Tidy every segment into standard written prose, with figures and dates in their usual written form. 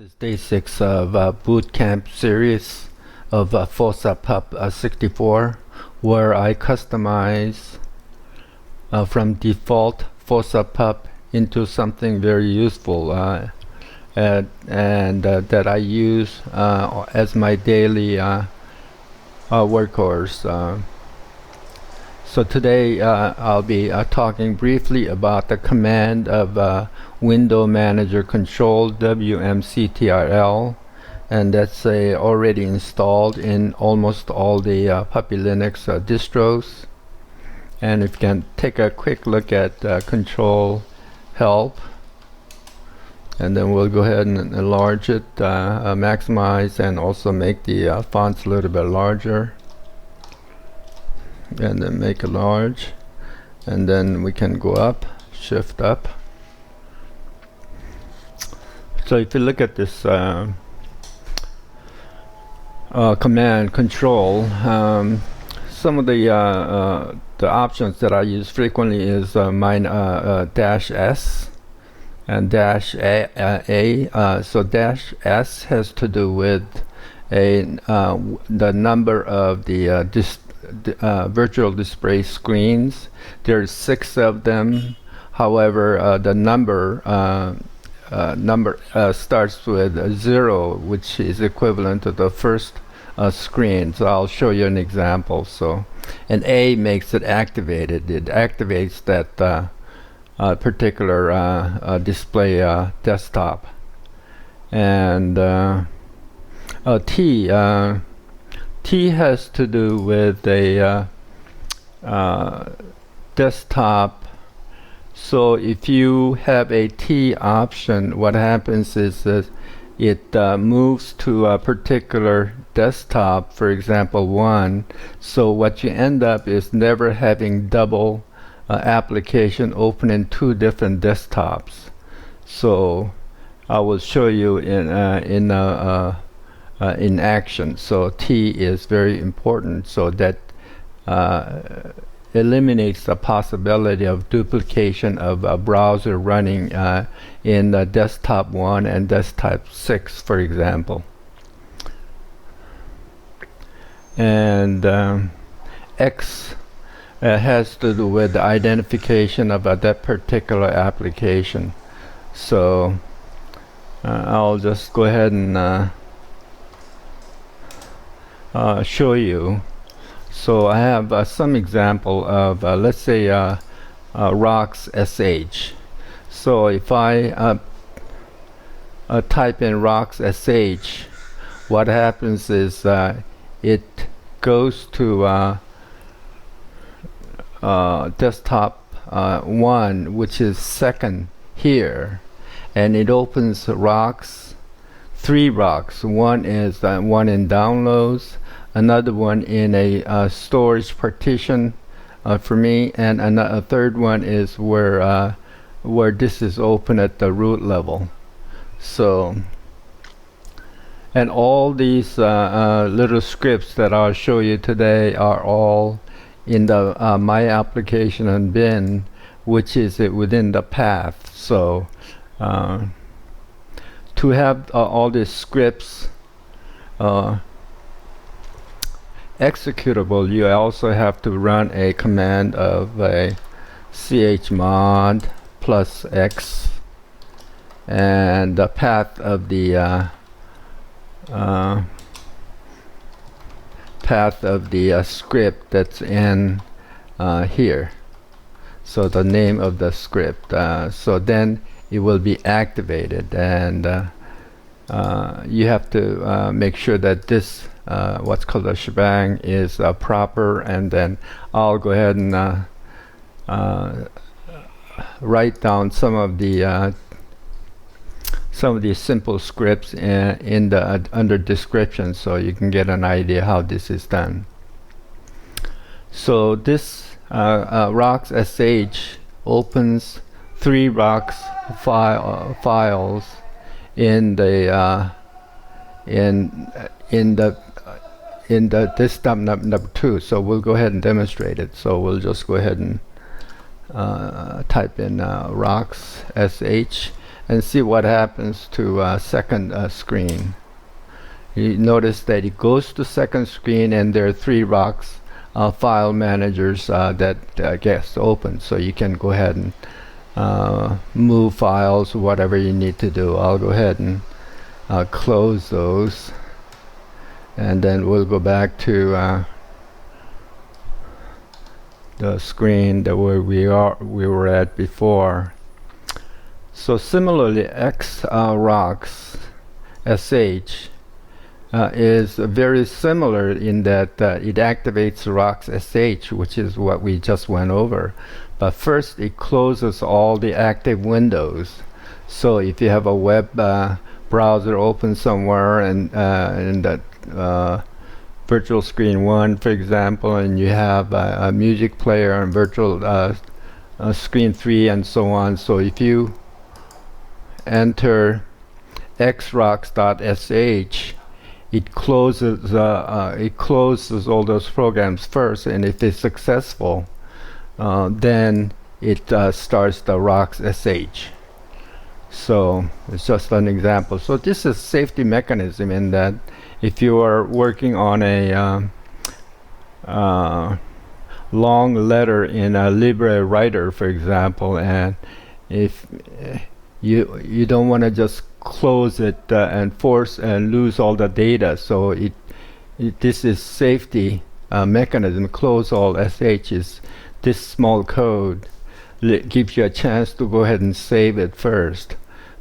This is day 6 of bootcamp series of FP64, where I customize from default FP64 into something very useful and that I use as my daily workhorse. So today I'll be talking briefly about the command of Window Manager Control wmctrl, and that's already installed in almost all the puppylinux distros. And if you can take a quick look at control help, and then we'll go ahead and enlarge it, maximize, and also make the fonts a little bit larger, and then make it large, and then we can go up, shift up. So if you look at this command control, some of the options that I use frequently is dash S and dash A. So dash S has to do with the number of the virtual display screens. There's 6 of them. However, the number starts with 0, which is equivalent to the first screen. So I'll show you an example. So, and A makes it activated. It activates that particular display desktop. And T has to do with a desktop. So if you have a T option, what happens is that it moves to a particular desktop, for example 1. So what you end up is never having double application open in 2 different desktops. So I will show you in action. So T is very important, so that eliminates the possibility of duplication of a browser running in desktop 1 and desktop 6, for example. And X has to do with the identification of that particular application. So I'll just go ahead and show you. So I have some example of let's say rocks.sh. So if I type in rocks.sh, what happens is it goes to desktop 1, which is second here, and it opens rocks, 3 rocks. One is one in downloads, another one in a storage partition for me, and a third one is where this is open at the root level. So, and all these little scripts that I'll show you today are all in the my application and bin, which is within the path. So to have all these scripts executable, you also have to run a command of a chmod +x, and the path of the script that's in here. So the name of the script. So then it will be activated, and you have to make sure that this what's called a shebang is proper, and then I'll go ahead and write down some of the simple scripts in the under description, so you can get an idea how this is done. So this rocks.sh opens 3 rocks files in the desktop number 2. So we'll go ahead and demonstrate it. So we'll just go ahead and type in rocks.sh, and see what happens to second screen. You notice that it goes to second screen, and there are 3 rocks file managers that gets open, so you can go ahead and move files, whatever you need to do. I'll go ahead and close those, and then we'll go back to the screen that where we were at before. So similarly, xrocks sh is very similar in that it activates rocks sh, which is what we just went over. But first, it closes all the active windows. So if you have a web browser open somewhere, and in that virtual screen 1, for example, and you have a music player and virtual screen 3, and so on. So if you enter xrocks.sh, it closes all those programs first, and if it's successful, then it starts the rocks sh. So it's just an example. So this is safety mechanism in that if you are working on a long letter in a LibreWriter, for example, and if you don't want to just close it and force and lose all the data, so this is safety mechanism. Close all sh is this small code gives you a chance to go ahead and save it first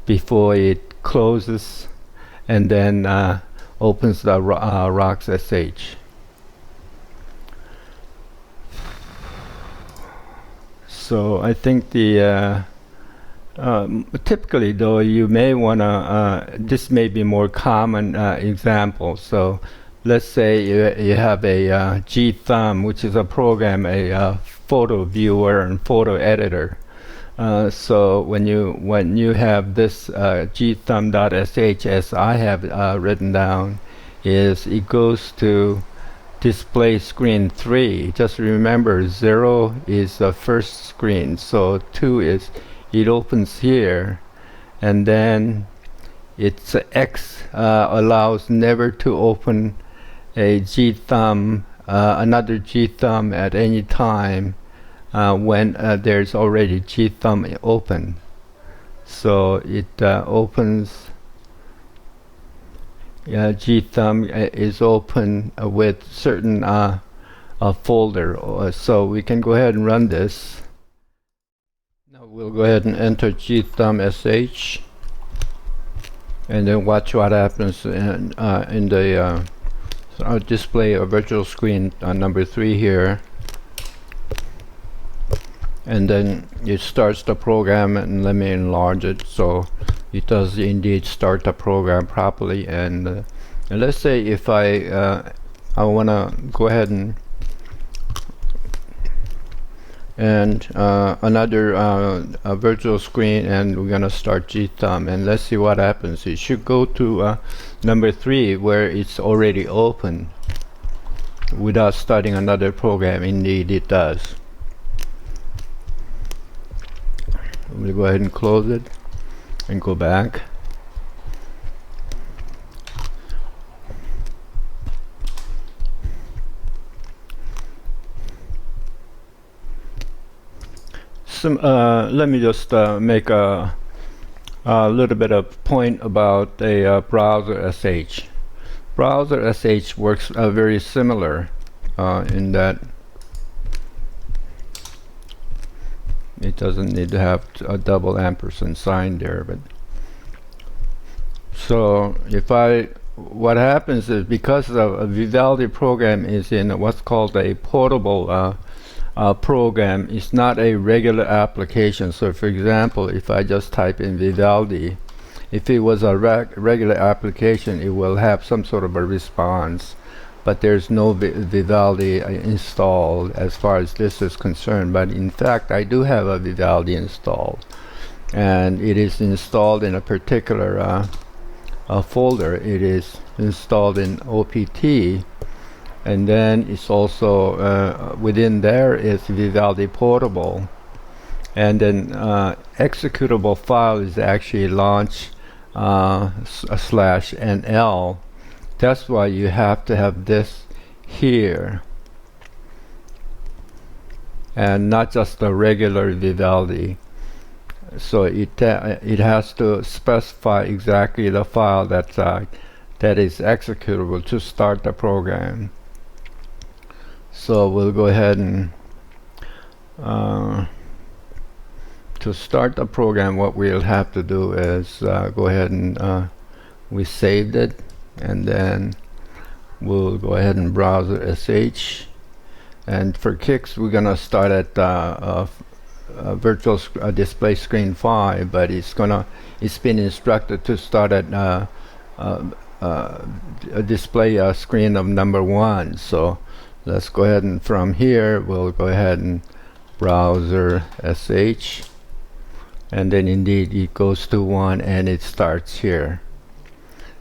before it closes and then opens the rocks sh. So I think the typically, though, you may want to, this may be more common example. So let's say you have a gthumb, which is a program, a photo viewer and photo editor. So when you have this gthumb.sh, as I have written down, is it goes to display screen 3. Just remember, 0 is the first screen, so 2 is it opens here, and then it's X allows never to open a gthumb, another gthumb at any time when there's already gthumb open. So it opens, gthumb is open with certain folder. So we can go ahead and run this. We'll go ahead and enter gthumb sh, and then watch what happens in the display of virtual screen number 3 here. And then it starts the program, and let me enlarge it so it does indeed start the program properly. And let's say if I want to go ahead and another virtual screen, and we're gonna start gthumb, and let's see what happens. It should go to number 3 where it's already open without starting another program. Indeed it does. We'll go ahead and close it and go back. Let me just make a little bit of point about a browser sh. Browser sh works very similar in that it doesn't need to have a double ampersand sign there. But so if what happens is, because a Vivaldi program is in what's called a portable program, is not a regular application. So for example, if I just type in Vivaldi, if it was a regular application, it will have some sort of a response, but there's no Vivaldi installed as far as this is concerned. But in fact, I do have a Vivaldi installed, and it is installed in a particular folder. It is installed in OPT, and then it's also within there is Vivaldi Portable, and then executable file is actually launch /nl. That's why you have to have this here and not just the regular Vivaldi. So it has to specify exactly the file that is executable to start the program. So we'll go ahead and to start the program, what we'll have to do is go ahead and we saved it, and then we'll go ahead and browser sh, and for kicks we're gonna start at virtual display screen 5, but it's been instructed to start at a display screen of number 1. So let's go ahead and from here we'll go ahead and browser sh, and then indeed it goes to 1 and it starts here.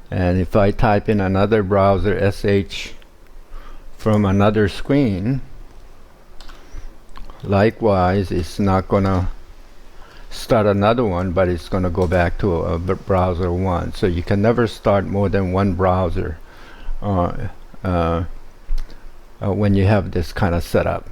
And if I type in another browser sh from another screen, likewise it's not gonna start another one, but it's gonna go back to a browser 1. So you can never start more than one browser when you have this kind of setup.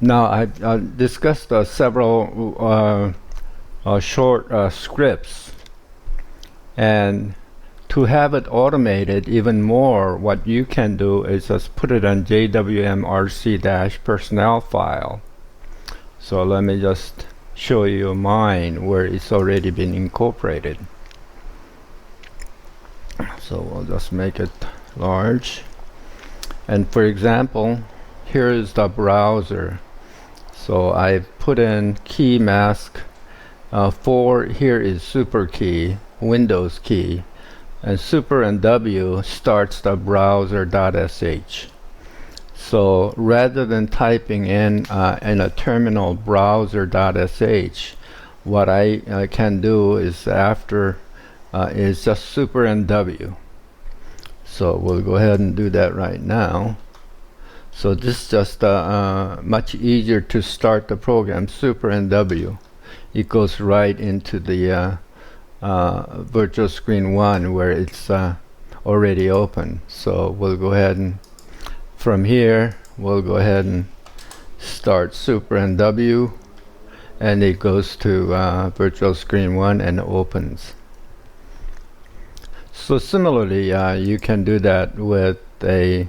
Now I've discussed several short scripts, and to have it automated even more, what you can do is just put it on jwmrc-personal file. So let me just show you mine where it's already been incorporated. So we'll just make it large, and for example, here is the browser. So I've put in key mask 4. Here is super key, Windows key, and super and W starts the browser.sh. So rather than typing in a terminal browser.sh, what I can do is after is just super and W. So we'll go ahead and do that right now. So this is just much easier to start the program. Super and W, it goes right into the virtual screen 1 where it's already open. So we'll go ahead and from here we'll go ahead and start super and W, and it goes to virtual screen 1 and opens. So similarly, you can do that with a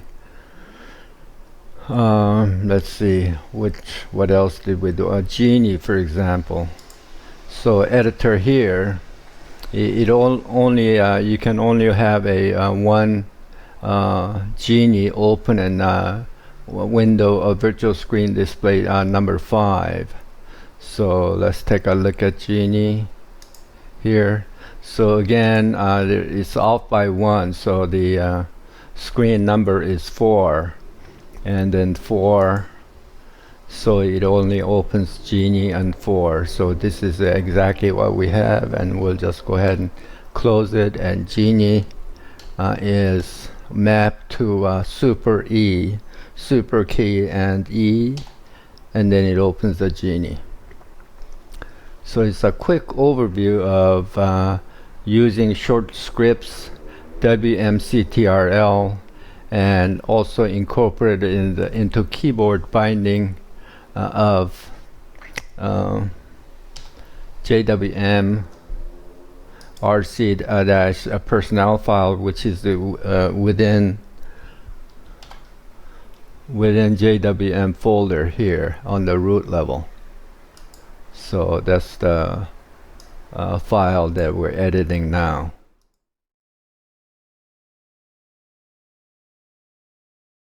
let's see, what else did we do? A Genie, for example. So editor here, you can only have a one Genie open in window of virtual screen display number 5. So let's take a look at Genie here. So again, it's off by 1, so the screen number is 4, and then 4, so it only opens Genie and 4. So this is exactly what we have, and we'll just go ahead and close it, and Genie is mapped to super E, super key and E, and then it opens the Genie. So it's a quick overview of using short scripts, wmctrl, and also incorporated into keyboard binding of jwmrc-personal file, which is the within JWM folder here on the root level. So that's the file that we're editing now.